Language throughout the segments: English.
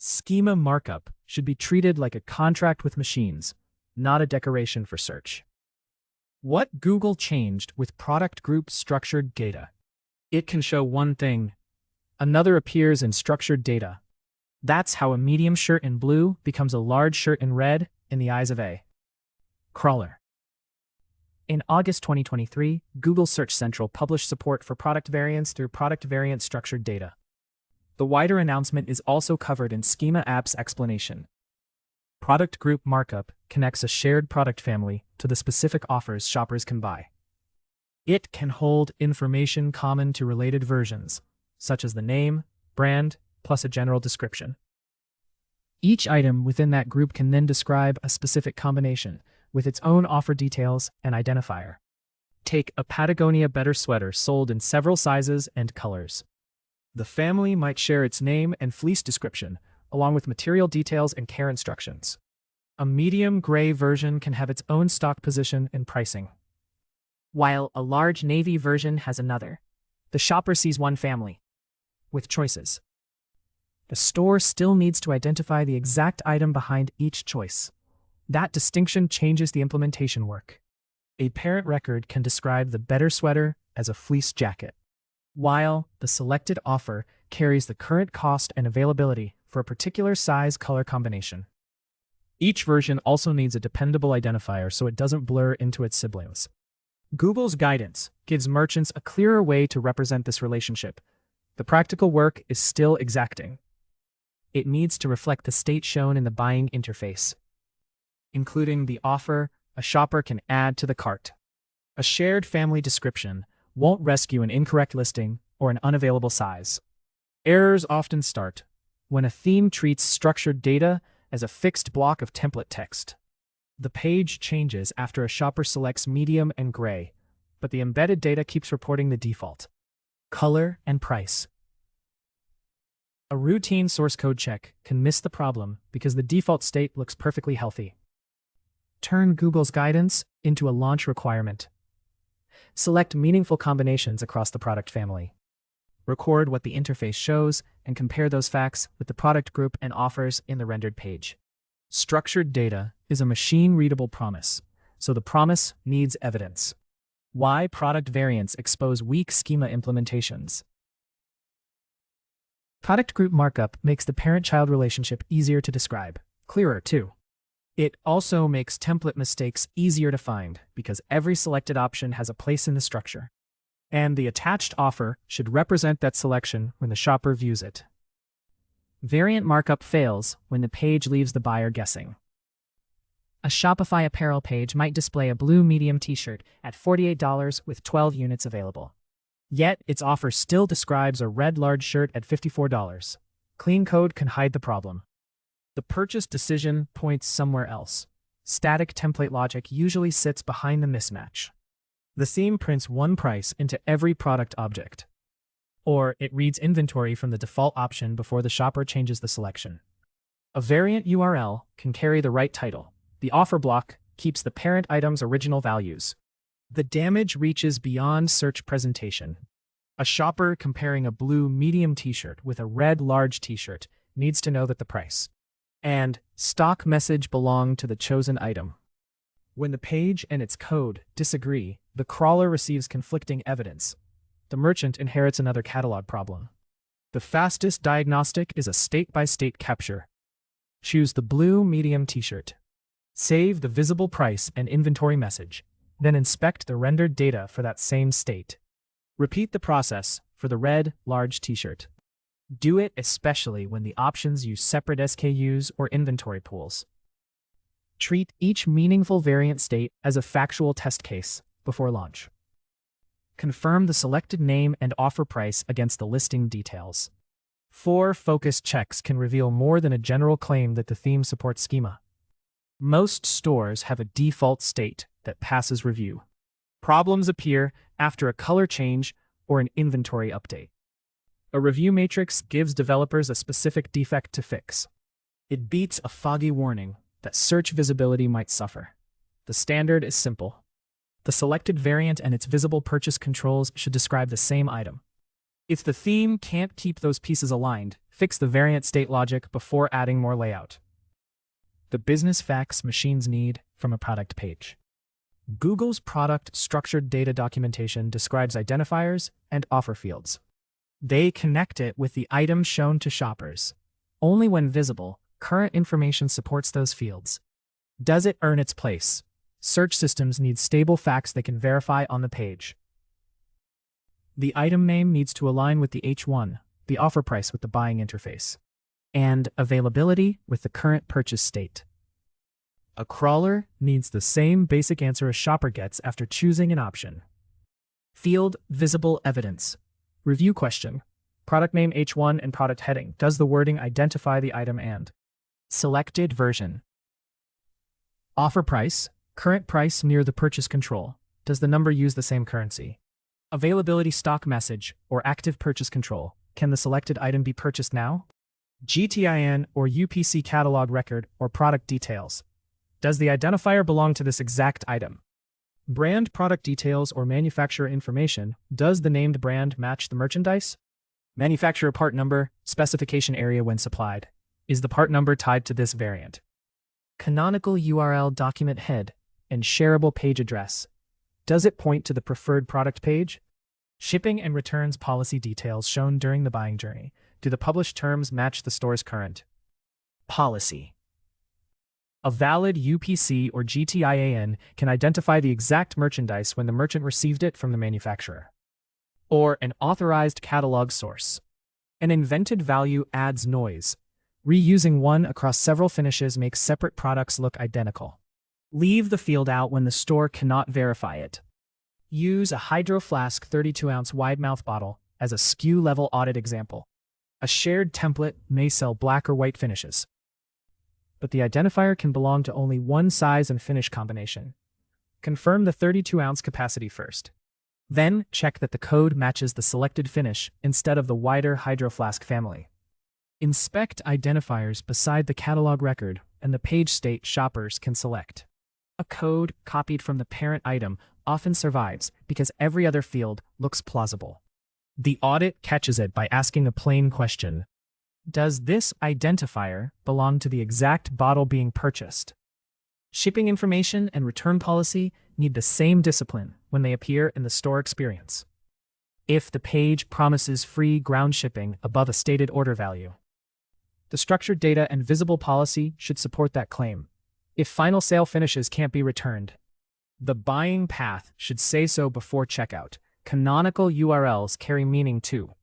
Schema markup should be treated like a contract with machines, not a decoration for search. What Google changed with product group structured data? It can show one thing. Another appears in structured data. That's how a medium shirt in blue becomes a large shirt in red in the eyes of a crawler. In August 2023, Google Search Central published support for product variants through product variant structured data. The wider announcement is also covered in Schema app's explanation. Product group markup connects a shared product family to the specific offers shoppers can buy. It can hold information common to related versions, such as the name, brand, plus a general description. Each item within that group can then describe a specific combination with its own offer details and identifier. Take a Patagonia Better sweater sold in several sizes and colors. The family might share its name and fleece description, along with material details and care instructions. A medium gray version can have its own stock position and pricing, while a large navy version has another. The shopper sees one family with choices. The store still needs to identify the exact item behind each choice. That distinction changes the implementation work. A parent record can describe the better sweater as a fleece jacket, while the selected offer carries the current cost and availability for a particular size color combination. Each version also needs a dependable identifier so it doesn't blur into its siblings. Google's guidance gives merchants a clearer way to represent this relationship. The practical work is still exacting. It needs to reflect the state shown in the buying interface, including the offer a shopper can add to the cart. A shared family description won't rescue an incorrect listing or an unavailable size. Errors often start when a theme treats structured data as a fixed block of template text. The page changes after a shopper selects medium and gray, but the embedded data keeps reporting the default color and price. A routine source code check can miss the problem because the default state looks perfectly healthy. Turn Google's guidance into a launch requirement. Select meaningful combinations across the product family. Record what the interface shows and compare those facts with the product group and offers in the rendered page. Structured data is a machine-readable promise, so the promise needs evidence. Why product variants expose weak schema implementations? Product group markup makes the parent-child relationship easier to describe, clearer too. It also makes template mistakes easier to find because every selected option has a place in the structure, and the attached offer should represent that selection when the shopper views it. Variant markup fails when the page leaves the buyer guessing. A Shopify apparel page might display a blue medium t-shirt at $48 with 12 units available. Yet, its offer still describes a red large shirt at $54. Clean code can hide the problem. The purchase decision points somewhere else. Static template logic usually sits behind the mismatch. The theme prints one price into every product object, or it reads inventory from the default option before the shopper changes the selection. A variant URL can carry the right title. The offer block keeps the parent item's original values. The damage reaches beyond search presentation. A shopper comparing a blue medium t-shirt with a red large t-shirt needs to know that the price and stock message belong to the chosen item. When the page and its code disagree, the crawler receives conflicting evidence. The merchant inherits another catalog problem. The fastest diagnostic is a state-by-state capture. Choose the blue medium t-shirt. Save the visible price and inventory message. Then inspect the rendered data for that same state. Repeat the process for the red, large t-shirt. Do it especially when the options use separate SKUs or inventory pools. Treat each meaningful variant state as a factual test case before launch. Confirm the selected name and offer price against the listing details. 4 focused checks can reveal more than a general claim that the theme supports schema. Most stores have a default state that passes review. Problems appear after a color change or an inventory update. A review matrix gives developers a specific defect to fix. It beats a foggy warning that search visibility might suffer. The standard is simple. The selected variant and its visible purchase controls should describe the same item. If the theme can't keep those pieces aligned, fix the variant state logic before adding more layout. The business facts machines need from a product page. Google's product structured data documentation describes identifiers and offer fields. They connect it with the items shown to shoppers. Only when visible, current information supports those fields. Does it earn its place? Search systems need stable facts they can verify on the page. The item name needs to align with the H1, the offer price with the buying interface, and availability with the current purchase state. A crawler needs the same basic answer a shopper gets after choosing an option. Field visible evidence. Review question. Product name H1 and product heading. Does the wording identify the item and selected version? Offer price. Current price near the purchase control. Does the number use the same currency? Availability stock message or active purchase control. Can the selected item be purchased now? GTIN or UPC catalog record or product details. Does the identifier belong to this exact item? Brand product details or manufacturer information. Does the named brand match the merchandise? Manufacturer part number, specification area when supplied. Is the part number tied to this variant? Canonical URL document head and shareable page address. Does it point to the preferred product page? Shipping and returns policy details shown during the buying journey. Do the published terms match the store's current policy? A valid UPC or GTIAN can identify the exact merchandise when the merchant received it from the manufacturer. Or an authorized catalog source. An invented value adds noise. Reusing one across several finishes makes separate products look identical. Leave the field out when the store cannot verify it. Use a Hydro Flask 32-ounce wide-mouth bottle as a SKU-level audit example. A shared template may sell black or white finishes, but the identifier can belong to only one size and finish combination. Confirm the 32-ounce capacity first. Then check that the code matches the selected finish instead of the wider Hydro Flask family. Inspect identifiers beside the catalog record and the page state shoppers can select. A code copied from the parent item often survives because every other field looks plausible. The audit catches it by asking a plain question. Does this identifier belong to the exact bottle being purchased? Shipping information and return policy need the same discipline when they appear in the store experience. If the page promises free ground shipping above a stated order value, the structured data and visible policy should support that claim. If final sale finishes can't be returned, the buying path should say so before checkout. Canonical URLs carry meaning too.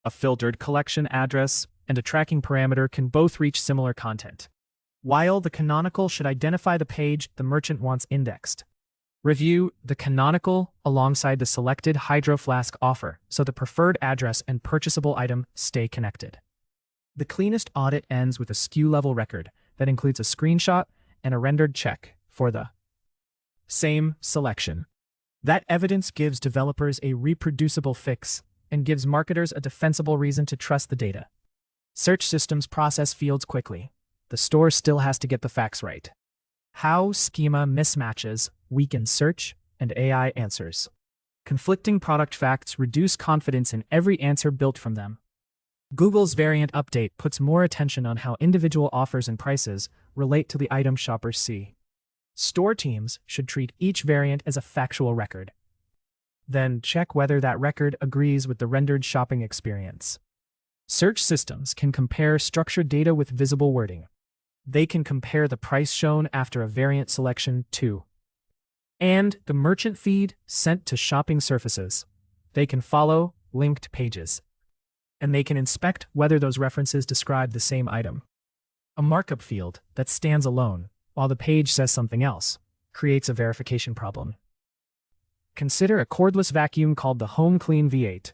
A filtered collection address and a tracking parameter can both reach similar content. While the canonical should identify the page the merchant wants indexed. Review the canonical alongside the selected Hydro Flask offer so the preferred address and purchasable item stay connected. The cleanest audit ends with a SKU-level record that includes a screenshot and a rendered check for the same selection. That evidence gives developers a reproducible fix and gives marketers a defensible reason to trust the data. Search systems process fields quickly. The store still has to get the facts right. How schema mismatches weaken search and AI answers. Conflicting product facts reduce confidence in every answer built from them. Google's variant update puts more attention on how individual offers and prices relate to the item shoppers see. Store teams should treat each variant as a factual record. Then check whether that record agrees with the rendered shopping experience. Search systems can compare structured data with visible wording. They can compare the price shown after a variant selection too. And the merchant feed sent to shopping surfaces. They can follow linked pages. And they can inspect whether those references describe the same item. A markup field that stands alone, while the page says something else, creates a verification problem. Consider a cordless vacuum called the Home Clean V8.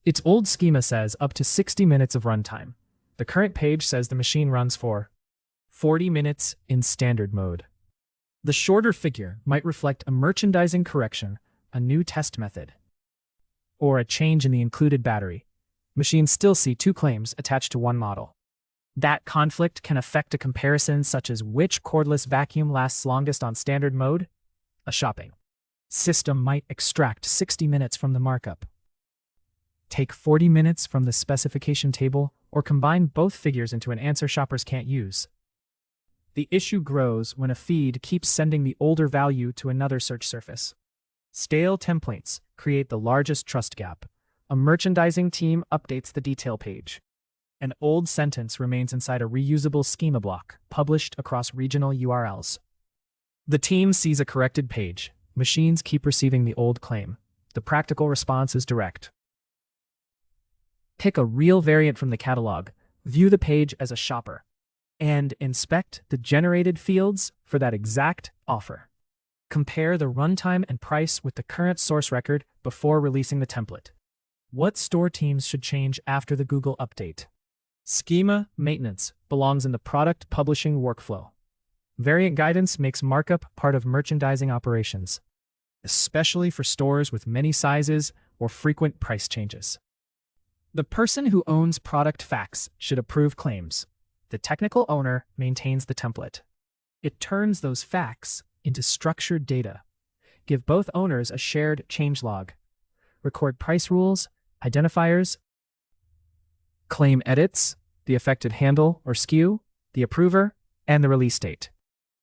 Its old schema says up to 60 minutes of runtime. The current page says the machine runs for 40 minutes in standard mode. The shorter figure might reflect a merchandising correction, a new test method, or a change in the included battery. Machines still see two claims attached to one model. That conflict can affect a comparison such as which cordless vacuum lasts longest on standard mode. A shopping system might extract 60 minutes from the markup. Take 40 minutes from the specification table or combine both figures into an answer shoppers can't use. The issue grows when a feed keeps sending the older value to another search surface. Stale templates create the largest trust gap. A merchandising team updates the detail page. An old sentence remains inside a reusable schema block, published across regional URLs. The team sees a corrected page. Machines keep receiving the old claim. The practical response is direct. Pick a real variant from the catalog, view the page as a shopper, and inspect the generated fields for that exact offer. Compare the runtime and price with the current source record before releasing the template. What store teams should change after the Google update? Schema maintenance belongs in the product publishing workflow. Variant guidance makes markup part of merchandising operations, especially for stores with many sizes or frequent price changes. The person who owns product facts should approve claims. The technical owner maintains the template. It turns those facts into structured data. Give both owners a shared changelog. Record price rules, identifiers, claim edits, the affected handle or SKU, the approver, and the release date.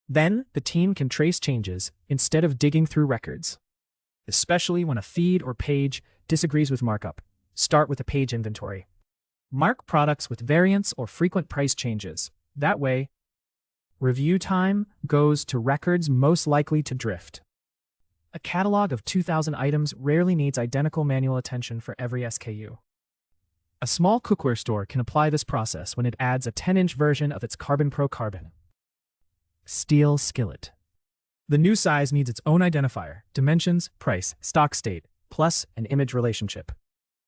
Then, the team can trace changes instead of digging through records. Especially when a feed or page disagrees with markup, start with a page inventory. Mark products with variants or frequent price changes. That way, review time goes to records most likely to drift. A catalog of 2,000 items rarely needs identical manual attention for every SKU. A small cookware store can apply this process when it adds a 10-inch version of its Carbon Pro Carbon steel skillet. The new size needs its own identifier, dimensions, price, stock state, plus an image relationship.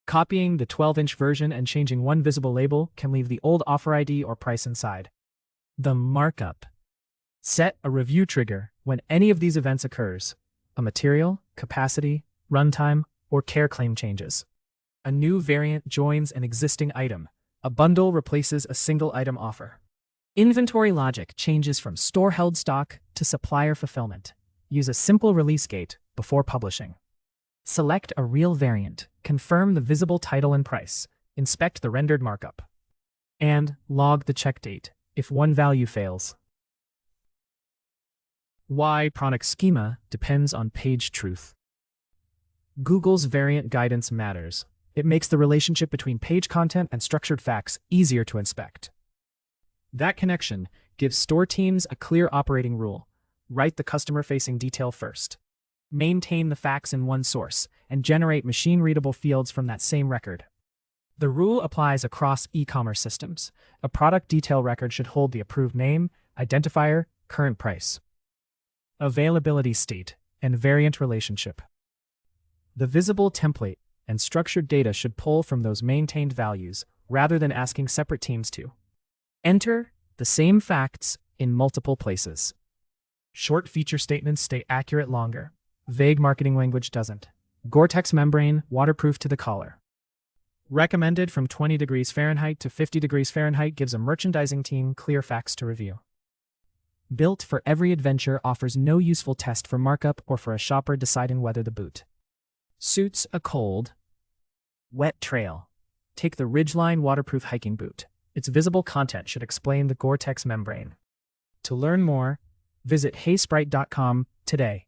Copying the 12-inch version and changing one visible label can leave the old offer ID or price inside. The markup. Set a review trigger when any of these events occurs. A material, capacity, runtime, or care claim changes. A new variant joins an existing item. A bundle replaces a single item offer. Inventory logic changes from store-held stock to supplier fulfillment. Use a simple release gate before publishing. Select a real variant, confirm the visible title and price, inspect the rendered markup, and log the check date if one value fails. Why product schema depends on page truth. Google's variant guidance matters. It makes the relationship between page content and structured facts easier to inspect. That connection gives store teams a clear operating rule. Write the customer-facing detail first. Maintain the facts in one source, and generate machine-readable fields from that same record. The rule applies across e-commerce systems. A product detail record should hold the approved name, identifier, current price, availability state, and variant relationship. The visible template and structured data should pull from those maintained values rather than asking separate teams to enter the same facts in multiple places. Short feature statements stay accurate longer. Vague marketing language doesn't. Gore-Tex membrane, waterproof to the collar. Recommended from 20 degrees Fahrenheit to 50 degrees Fahrenheit gives a merchandising team clear facts to review. Built for every adventure offers no useful test for markup or for a shopper deciding whether the boot suits a cold, wet trail. Take the Ridgeline waterproof hiking boot. Its visible content should explain the Gore-Tex membrane. To learn more, visit heysprite.com today.